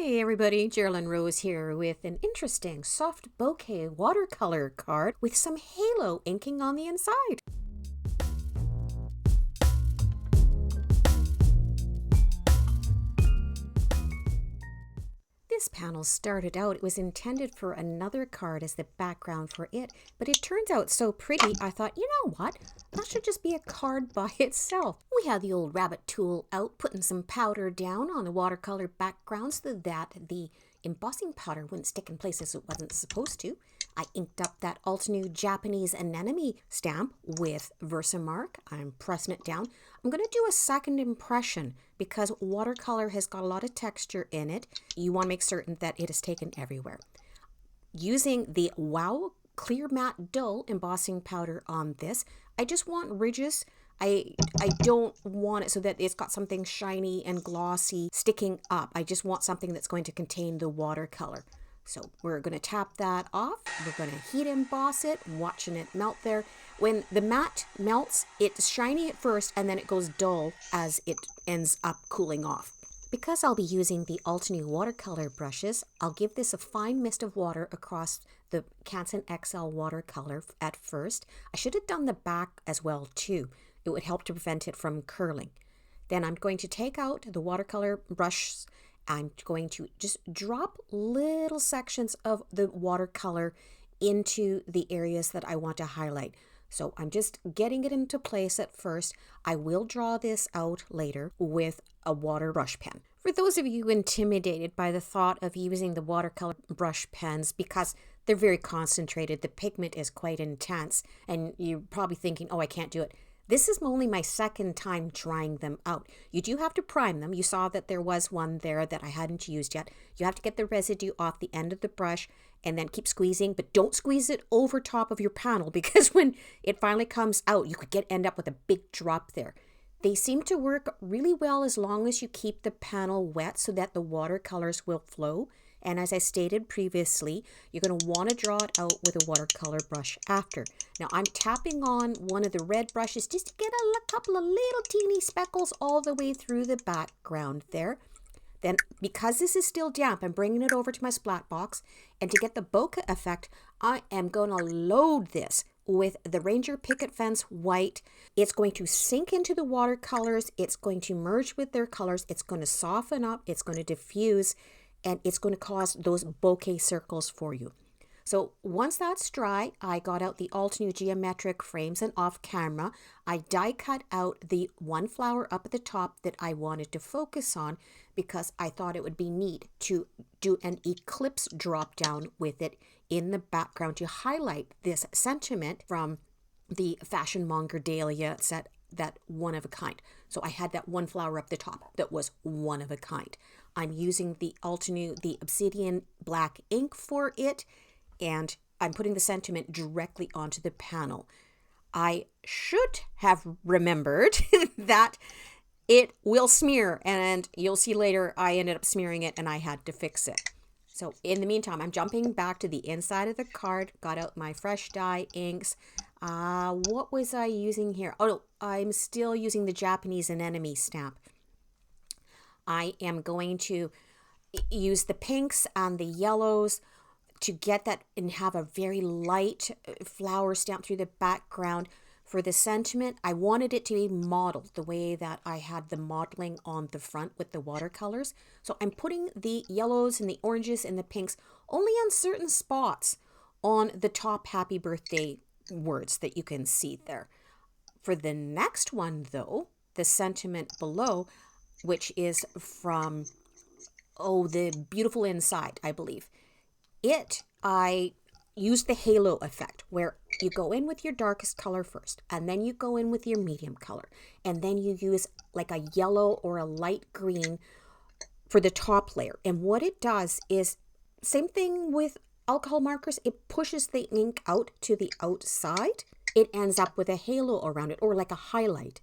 Hey everybody, Geraldine Rose here with an interesting soft bokeh watercolor card with some halo inking on the inside. This panel started out, it was intended for another card as the background for it, but it turns out so pretty, I thought, you know what, that should just be a card by itself. We had the old rabbit tool out, putting some powder down on the watercolor background so that the embossing powder wouldn't stick in places it wasn't supposed to. I inked up that Altenew Japanese anemone stamp with Versamark. I'm pressing it down. I'm going to do a second impression because watercolor has got a lot of texture in it. You want to make certain that it is taken everywhere. Using the Wow Clear Matte Dull embossing powder on this, I just want ridges. I don't want it so that it's got something shiny and glossy sticking up. I just want something that's going to contain the watercolor. So we're going to tap that off. We're going to heat emboss it, watching it melt there. When the matte melts, it's shiny at first and then it goes dull as it ends up cooling off. Because I'll be using the Altenew watercolor brushes, I'll give this a fine mist of water across the Canson XL watercolor at first. I should have done the back as well too. It would help to prevent it from curling. Then I'm going to take out the watercolor brushes. I'm going to just drop little sections of the watercolor into the areas that I want to highlight. So I'm just getting it into place at first. I will draw this out later with a water brush pen. For those of you intimidated by the thought of using the watercolor brush pens because they're very concentrated, the pigment is quite intense, and you're probably thinking, oh, I can't do it. This is only my second time trying them out. You do have to prime them. You saw that there was one there that I hadn't used yet. You have to get the residue off the end of the brush and then keep squeezing, but don't squeeze it over top of your panel because when it finally comes out, you could end up with a big drop there. They seem to work really well as long as you keep the panel wet so that the watercolors will flow. And as I stated previously, you're going to want to draw it out with a watercolor brush after. Now I'm tapping on one of the red brushes just to get a couple of little teeny speckles all the way through the background there. Then because this is still damp, I'm bringing it over to my splat box. And to get the bokeh effect, I am going to load this with the Ranger Picket Fence White. It's going to sink into the watercolors. It's going to merge with their colors. It's going to soften up. It's going to diffuse. And it's going to cause those bokeh circles for you. So once that's dry, I got out the Altenew geometric frames and off camera, I die cut out the one flower up at the top that I wanted to focus on because I thought it would be neat to do an eclipse drop down with it in the background to highlight this sentiment from the Fashion Monger Dahlia set, that one of a kind. So I had that one flower up the top that was one of a kind. I'm using the Altenew, the Obsidian black ink for it, and I'm putting the sentiment directly onto the panel. I should have remembered that it will smear, and you'll see later I ended up smearing it and I had to fix it. So in the meantime, I'm jumping back to the inside of the card, got out my fresh dye inks. What was I using here? Oh, no, I'm still using the Japanese anemone stamp. I am going to use the pinks and the yellows to get that and have a very light flower stamp through the background. For the sentiment, I wanted it to be modeled the way that I had the modeling on the front with the watercolors. So I'm putting the yellows and the oranges and the pinks only on certain spots on the top happy birthday words that you can see there. For the next one though, the sentiment below, which is from, the Beautiful Inside, I believe. I used the halo effect where you go in with your darkest color first, and then you go in with your medium color, and then you use like a yellow or a light green for the top layer. And what it does is, same thing with alcohol markers, it pushes the ink out to the outside. It ends up with a halo around it, or like a highlight.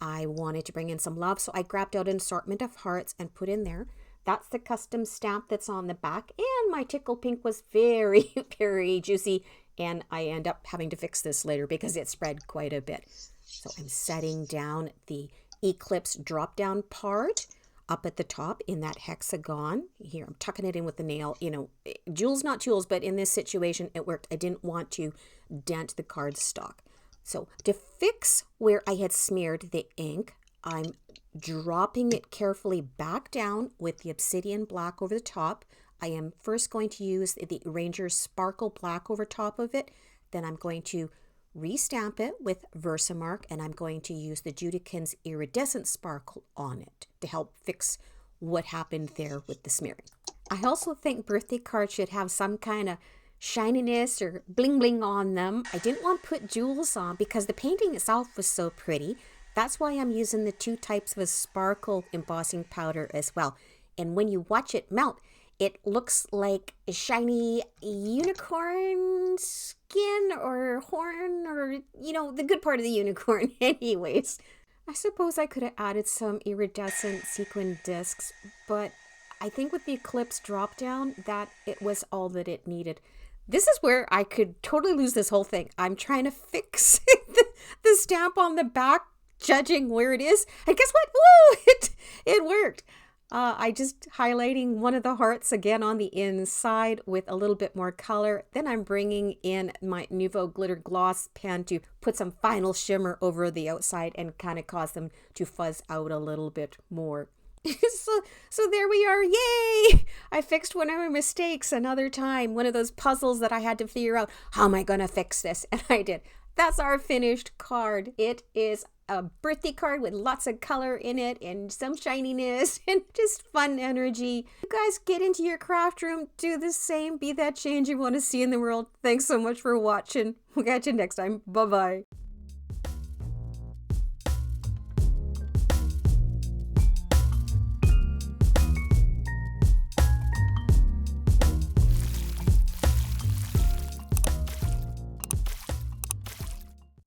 I wanted to bring in some love, so I grabbed out an assortment of hearts and put in there. That's the custom stamp that's on the back, and my Tickle Pink was very, very juicy, and I end up having to fix this later because it spread quite a bit. So I'm setting down the Eclipse drop-down part. up at the top in that hexagon. Here, I'm tucking it in with the nail. You know, jewels, not tools, but in this situation, it worked. I didn't want to dent the cardstock. So to fix where I had smeared the ink, I'm dropping it carefully back down with the obsidian black over the top. I am first going to use the Ranger Sparkle Black over top of it. Then I'm going to restamp it with Versamark, and I'm going to use the Judikins Iridescent Sparkle on it to help fix what happened there with the smearing. I also think birthday cards should have some kind of shininess or bling bling on them. I didn't want to put jewels on because the painting itself was so pretty. That's why I'm using the 2 types of sparkle embossing powder as well. And when you watch it melt, it looks like a shiny unicorn skin or horn, or, you know, the good part of the unicorn anyways. I suppose I could have added some iridescent sequin discs, but I think with the Eclipse drop down, that it was all that it needed. This is where I could totally lose this whole thing. I'm trying to fix the stamp on the back, judging where it is. And guess what? Woo! It worked. I just highlighting one of the hearts again on the inside with a little bit more color. Then I'm bringing in my Nuvo Glitter Gloss pen to put some final shimmer over the outside and kind of cause them to fuzz out a little bit more. So there we are. Yay! I fixed one of my mistakes another time. One of those puzzles that I had to figure out, how am I going to fix this? And I did. That's our finished card. It is a birthday card with lots of color in it and some shininess and just fun energy. You guys get into your craft room, do the same, be that change you want to see in the world. Thanks so much for watching. We'll catch you next time. Bye-bye.